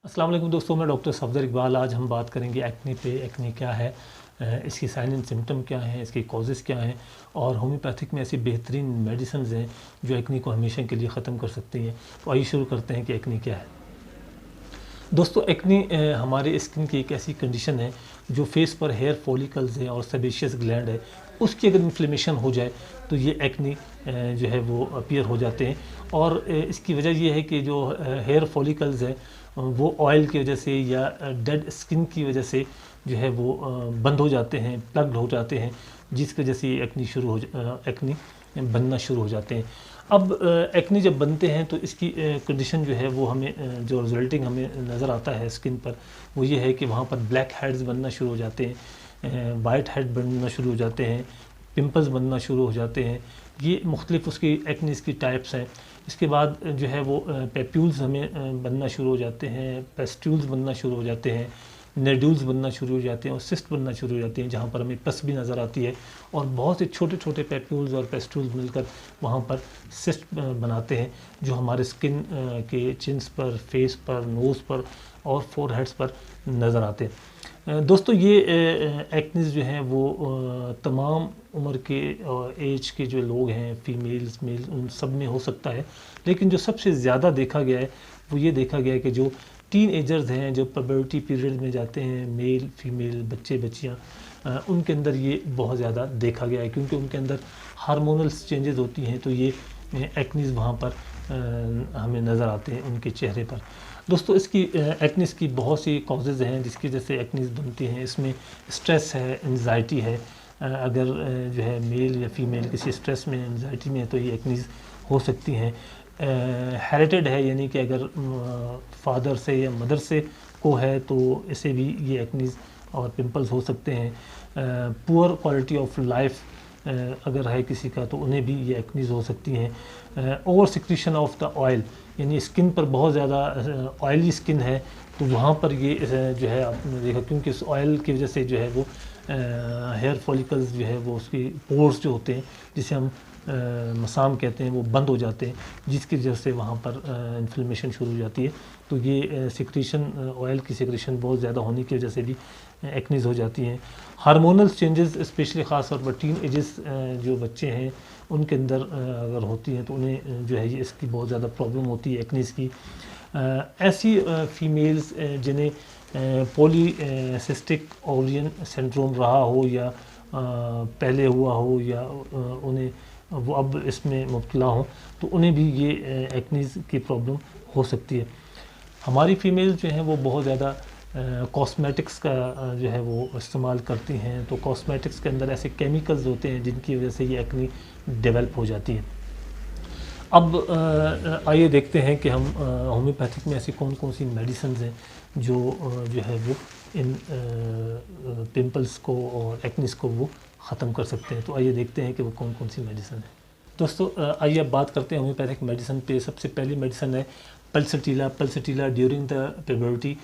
अस्सलाम वालेकुम दोस्तों, मैं डॉक्टर सफदर इकबाल। आज हम बात करेंगे एक्ने पे। एक्ने क्या है, इसकी साइन एंड सिम्टम क्या हैं, इसके कॉजेज़ क्या हैं और होम्योपैथिक में ऐसी बेहतरीन मेडिसिन हैं जो एक्ने को हमेशा के लिए ख़त्म कर सकती हैं। तो आइए शुरू करते हैं कि एक्ने क्या है। दोस्तों, एक्ने हमारे स्किन की एक ऐसी कंडीशन है जो फेस पर हेयर फॉलिकल्स है और सेबेशियस ग्लैंड है, उसकी अगर इन्फ्लेमेशन हो जाए तो ये एक्ने जो है वो अपीयर हो जाते हैं। और इसकी वजह ये है कि जो हेयर फॉलिकल्स है वो ऑयल की वजह से या डेड स्किन की वजह से जो है वो बंद हो जाते हैं, प्लग्ड हो जाते हैं, जिसकी वजह से एक्ने बनना शुरू हो जाते हैं। अब एक्ने जब बनते हैं तो इसकी कंडीशन जो है वो हमें जो रिजल्टिंग हमें नज़र आता है स्किन पर, वो ये है कि वहाँ पर ब्लैक हेड्स बनना शुरू हो जाते हैं, वाइट हेड बनना शुरू हो जाते हैं, पिंपल्स बनना शुरू हो जाते हैं। ये मुख्तलिफ उसकी एक्नीज़ की टाइप्स हैं। इसके बाद जो है वो पेप्यूल्स हमें बनना शुरू हो जाते हैं, पेस्ट्यूल्स बनना शुरू हो जाते हैं, नेड्यूल्स बनना शुरू हो जाते हैं और सिस्ट बनना शुरू हो जाते हैं, जहाँ पर हमें पस भी नज़र आती है। और बहुत से छोटे छोटे पेप्यूल्स और पेस्ट्यूल्स मिलकर वहाँ पर सिस्ट बनाते हैं, जो हमारे स्किन के चिन्स पर, फेस पर, नोज़ पर और फोरहेड्स पर नज़र आते हैं। दोस्तों, ये एक्नीज़ जो हैं वो तमाम उम्र के एज के जो लोग हैं, फीमेल्स मेल, उन सब में हो सकता है। लेकिन जो सबसे ज़्यादा देखा गया है वो ये देखा गया है कि जो टीन एजर्स हैं, जो पबर्टी पीरियड में जाते हैं, मेल फीमेल बच्चे बच्चियाँ, उनके अंदर ये बहुत ज़्यादा देखा गया है, क्योंकि उनके अंदर हार्मोनल चेंजेस होती हैं। तो ये एक्नीज़ वहाँ पर हमें नज़र आते हैं उनके चेहरे पर। दोस्तों, इसकी एक्नीज़ की बहुत सी कॉजेज़ हैं जिसकी वजह से एक्नीज़ बनती हैं। इसमें स्ट्रेस है, एंजाइटी है। अगर जो है मेल या फीमेल किसी स्ट्रेस में, एंजाइटी में है तो ये एक्नीज़ हो सकती हैं। हेरिटेड है, यानी कि अगर फादर से या मदर से को है तो इसे भी ये एक्नीज़ और पिंपल्स हो सकते हैं। पुअर क्वालिटी ऑफ लाइफ अगर है किसी का तो उन्हें भी ये एक्नीज़ हो सकती हैं। Over secretion of the oil, यानी स्किन पर बहुत ज़्यादा ऑयली स्किन है तो वहाँ पर ये जो है आपने देखा, क्योंकि इस ऑयल की वजह से जो है वो हेयर फॉलिकल्स जो है वो उसकी पोर्स जो होते हैं, जिसे हम मसाम कहते हैं, वो बंद हो जाते हैं, जिसकी वजह से वहाँ पर इन्फ्लेमेशन शुरू हो जाती है। तो ये सिक्रीशन, ऑयल की सिक्रीशन बहुत ज़्यादा होने की वजह से भी एक्नीज़ हो जाती हैं। हार्मोनल चेंजेस स्पेशली ख़ास तौर पर टीन एजेस जो बच्चे हैं उनके अंदर अगर होती हैं तो उन्हें जो है ये इसकी बहुत ज़्यादा प्रॉब्लम होती है एक्नीज़ की। ऐसी फीमेल्स जिन्हें पॉलीसिस्टिक ओवरियन सिंड्रोम रहा हो या पहले हुआ हो या उन्हें वो अब इसमें मुब्तला हों, तो उन्हें भी ये एक्नीज़ की प्रॉब्लम हो सकती है। हमारी फीमेल्स जो हैं वो बहुत ज़्यादा कॉस्मेटिक्स का जो है वो इस्तेमाल करती हैं। तो कॉस्मेटिक्स के अंदर ऐसे केमिकल्स होते हैं जिनकी वजह से ये एक्नी डेवलप हो जाती है। अब आइए देखते हैं कि हम होम्योपैथिक में ऐसी कौन कौन सी मेडिसिन हैं जो है वो इन पिंपल्स को और एक्नीज़ को वो ख़त्म कर सकते हैं। तो आइए देखते हैं कि वो कौन कौन सी मेडिसिन है। दोस्तों, आइए अब बात करते हैं होम्योपैथिक मेडिसिन पे। सबसे पहली मेडिसिन है पल्सटीला। पल्सटीला ड्यूरिंग द प्यूबर्टी,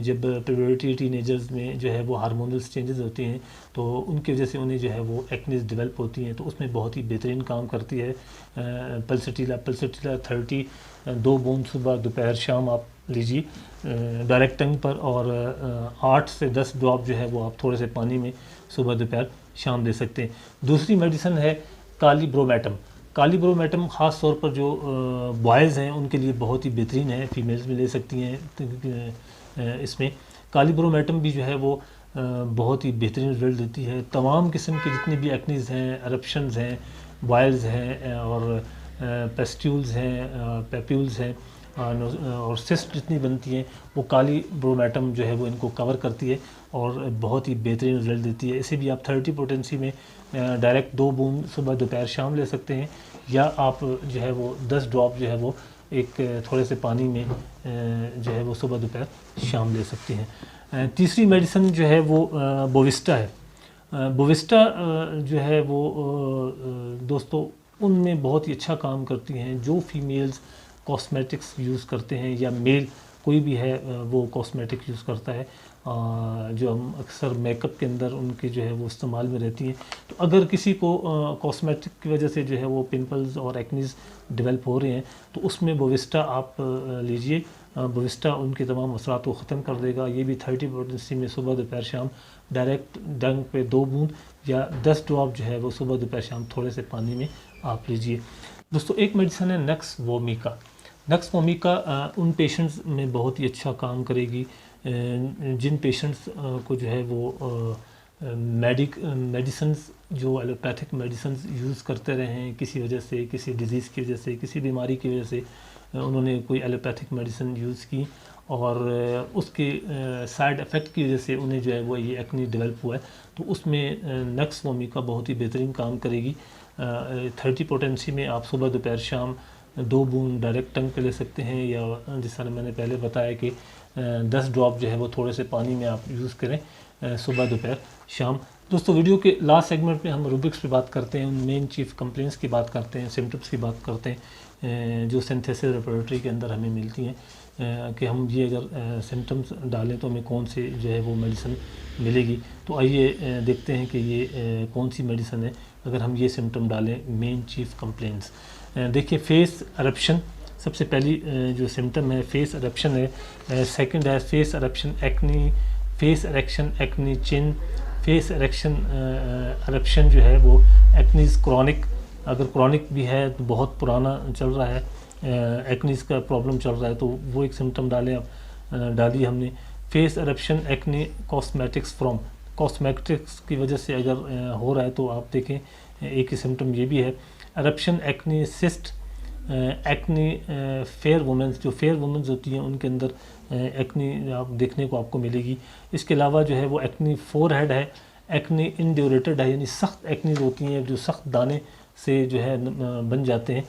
जब प्यूबर्टी टीनेजर्स में जो है वो हार्मोनल चेंजेस होते हैं तो उनकी वजह से उन्हें जो है वो एक्नीज़ डेवलप होती हैं, तो उसमें बहुत ही बेहतरीन काम करती है पल्सटीला। पल्सटीला 30 2 बूंद सुबह दोपहर शाम आप लीजिए डायरेक्ट टंग पर, और 8 से 10 ड्रॉप जो है वो आप थोड़े से पानी में सुबह दोपहर शाम दे सकते हैं। दूसरी मेडिसिन है कालीब्रोमेटम। कालीब्रोमेटम ख़ास तौर पर जो बॉयज़ हैं उनके लिए बहुत ही बेहतरीन है, फीमेल्स भी ले सकती हैं। इसमें कालीब्रोमेटम भी जो है वो बहुत ही बेहतरीन रिजल्ट देती है। तमाम किस्म के जितने भी एक्नीज़ हैं, एरप्शंस हैं, बॉयल्स हैं और पेस्ट्यूल्स हैं, पेप्यूल्स हैं और सिस्ट जितनी बनती हैं, वो कालीब्रोमेटम जो है वो इनको कवर करती है और बहुत ही बेहतरीन रिजल्ट देती है। इसे भी आप 30 पोटेंसी में डायरेक्ट 2 बूंद सुबह दोपहर शाम ले सकते हैं, या आप जो है वो 10 ड्रॉप जो है वो एक थोड़े से पानी में जो है वो सुबह दोपहर शाम ले सकते हैं। तीसरी मेडिसिन जो है वो बोविस्टा है। बोविस्टा जो है वो दोस्तों उनमें बहुत ही अच्छा काम करती हैं। जो फीमेल्स कॉस्मेटिक्स यूज़ करते हैं या मेल कोई भी है वो कॉस्मेटिक यूज़ करता है, जो हम अक्सर मेकअप के अंदर उनके जो है वो इस्तेमाल में रहती हैं, तो अगर किसी को कॉस्मेटिक की वजह से जो है वो पिंपल्स और एक्नीज़ डेवलप हो रहे हैं तो उसमें बोविस्टा आप लीजिए बविस्टा उनके तमाम असरात को ख़त्म कर देगा। ये भी 30 पोटेंसी में सुबह दोपहर शाम डायरेक्ट डंक पे 2 बूंद या 10 ड्रॉप जो है वो सुबह दोपहर शाम थोड़े से पानी में आप लीजिए। दोस्तों एक मेडिसिन है नक्स वोमिका। नक्स वोमिका उन पेशेंट्स में बहुत ही अच्छा काम करेगी जिन पेशेंट्स को जो है वो मेडिसिन्स जो एलोपैथिक मेडिसिन्स यूज़ करते रहे हैं किसी वजह से, किसी डिज़ीज़ की वजह से, किसी बीमारी की वजह से उन्होंने कोई एलोपैथिक मेडिसिन यूज़ की और उसके साइड इफ़ेक्ट की वजह से उन्हें जो है वो ये एक्ने डेवलप हुआ है, तो उसमें नक्स वोमिका बहुत ही बेहतरीन काम करेगी। 30 पोटेंसी में आप सुबह दोपहर शाम 2 बूंद डायरेक्ट टंग पे ले सकते हैं या जिस तरह मैंने पहले बताया कि 10 ड्रॉप जो है वो थोड़े से पानी में आप यूज़ करें सुबह दोपहर शाम। दोस्तों वीडियो के लास्ट सेगमेंट में हम रूबिक्स पे बात करते हैं, उन मेन चीफ कंप्लेंट्स की बात करते हैं, सिम्टम्स की बात करते हैं जो सिंथेसिस लेबोरेटरी के अंदर हमें मिलती हैं कि हम ये अगर सिम्टम्स डालें तो हमें कौन से जो है वो मेडिसिन मिलेगी। तो आइए देखते हैं कि ये कौन सी मेडिसिन है अगर हम ये सिम्टम डालें। मेन चीफ कंप्लेंट्स देखिए, फेस अरप्शन सबसे पहली जो सिम्टम है फेस अरप्शन है। सेकंड है face eruption acne, face eruption acne chin, face eruption eruption जो है वो एक्नीज क्रॉनिक, अगर क्रॉनिक भी है तो बहुत पुराना चल रहा है एक्नीज का प्रॉब्लम चल रहा है तो वो एक सिम्टम डालें आप डाली हमने। Face eruption acne cosmetics from, cosmetics की वजह से अगर हो रहा है तो आप देखें एक ही सिम्टम ये भी है। Eruption acne cyst acne fair women's, जो फेयर वुमेंस होती हैं उनके अंदर एक्नी आप देखने को आपको मिलेगी। इसके अलावा जो है वो एक्नी फोरहेड है, एक्नी इंड्यूरेटेड है, यानी सख्त एक्नीज होती हैं जो सख्त दाने से जो है बन जाते हैं।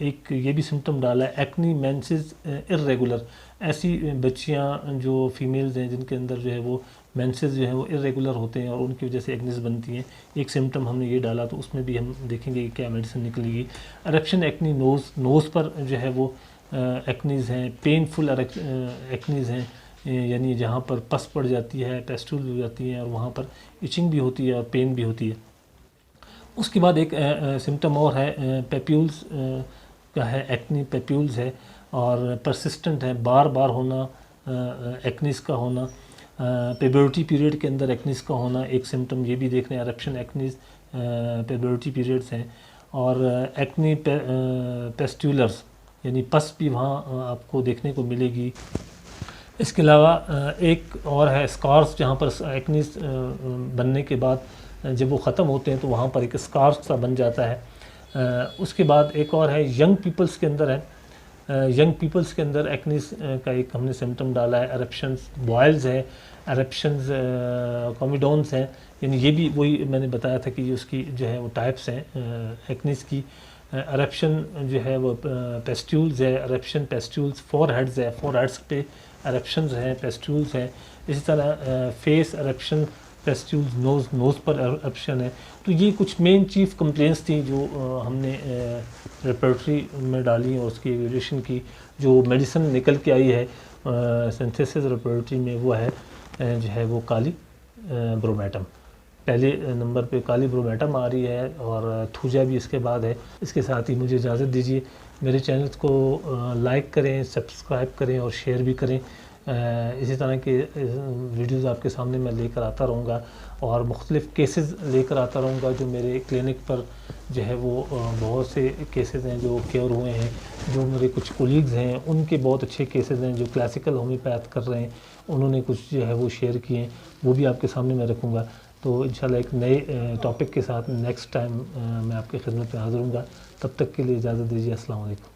एक ये भी सिम्टम डाला है एक्नी मेंसेस इर्रेगुलर, ऐसी बच्चियां जो फीमेल्स हैं जिनके अंदर जो है वो मेंसेस जो है वो इर्रेगुलर होते हैं और उनकी वजह से एक्नीज बनती हैं। एक सिम्टम हमने ये डाला तो उसमें भी हम देखेंगे कि क्या मेडिसिन निकलेगी। एरप्शन एक्नी नोज़ पर जो है वो एक्नीज हैं, पेनफुल एक्नीज हैं, यानी जहाँ पर पस पड़ जाती है, पेस्टूल हो जाती हैं और वहाँ पर इचिंग भी होती है और पेन भी होती है। उसके बाद एक सिम्टम और है पेप्यूल्स का है, एक्नी पेप्यूल्स है और परसिस्टेंट है, बार बार होना एक्नीज का होना, प्यूबर्टी पीरियड के अंदर एक्नीज का होना एक सिम्टम ये भी देख रहे हैं। एरप्शन एक्नीज प्यूबर्टी पीरियड्स हैं और एक्नी पेस्ट्यूलर्स यानी पस भी वहाँ आपको देखने को मिलेगी। इसके अलावा एक और है स्कार्स, जहाँ पर एक्नीज बनने के बाद जब वो ख़त्म होते हैं तो वहाँ पर एक स्कार्स सा बन जाता है। उसके बाद एक और है यंग पीपल्स के अंदर है, यंग पीपल्स के अंदर एक्नीज का एक हमने सिम्टम डाला है। एरप्शंस बॉयल्स है, एरप्शंस कॉमिडोन्स हैं, यानी ये भी वही मैंने बताया था कि उसकी जो है वो टाइप्स हैं एक्नीज की। एरप्शन जो है वो पेस्ट्यूल्स है, एरप्शन पेस्ट्यूल्स फोरहेड्स है, फोरहेड्स पे एरप्शंस हैं, पेस्ट्यूल्स हैं। इसी तरह फेस एरप्शन पेस्ट्यूल्स, नोज़ पर एरप्शन है। तो ये कुछ मेन चीफ कंप्लेंट्स थी जो हमने रेपर्टरी में डाली और उसकी एवेल्यूशन की। जो मेडिसिन निकल के आई है सिंथेसिस रेपर्टरी में वो है जो है वो काली ब्रोमेटम, पहले नंबर पे काली ब्रोमेटम आ रही है और थूजा भी इसके बाद है। इसके साथ ही मुझे इजाज़त दीजिए, मेरे चैनल को लाइक करें, सब्सक्राइब करें और शेयर भी करें। इसी तरह के वीडियोज़ आपके सामने मैं लेकर आता रहूँगा और मुख्तलिफ़ केसेस लेकर आता रहूँगा जो मेरे क्लिनिक पर जो है वो बहुत से केसेस हैं जो क्योर हुए हैं। जो मेरे कुछ कोलीग्स हैं उनके बहुत अच्छे केसेस हैं जो क्लासिकल होम्योपैथ कर रहे हैं, उन्होंने कुछ जो है वो शेयर किए हैं, वो भी आपके सामने मैं रखूँगा। तो इंशाल्लाह एक नए टॉपिक के साथ नेक्स्ट टाइम मैं आपकी खिदमत में हाज़िर हूँगा। तब तक के लिए इजाज़त दीजिए। अस्सलाम वालेकुम।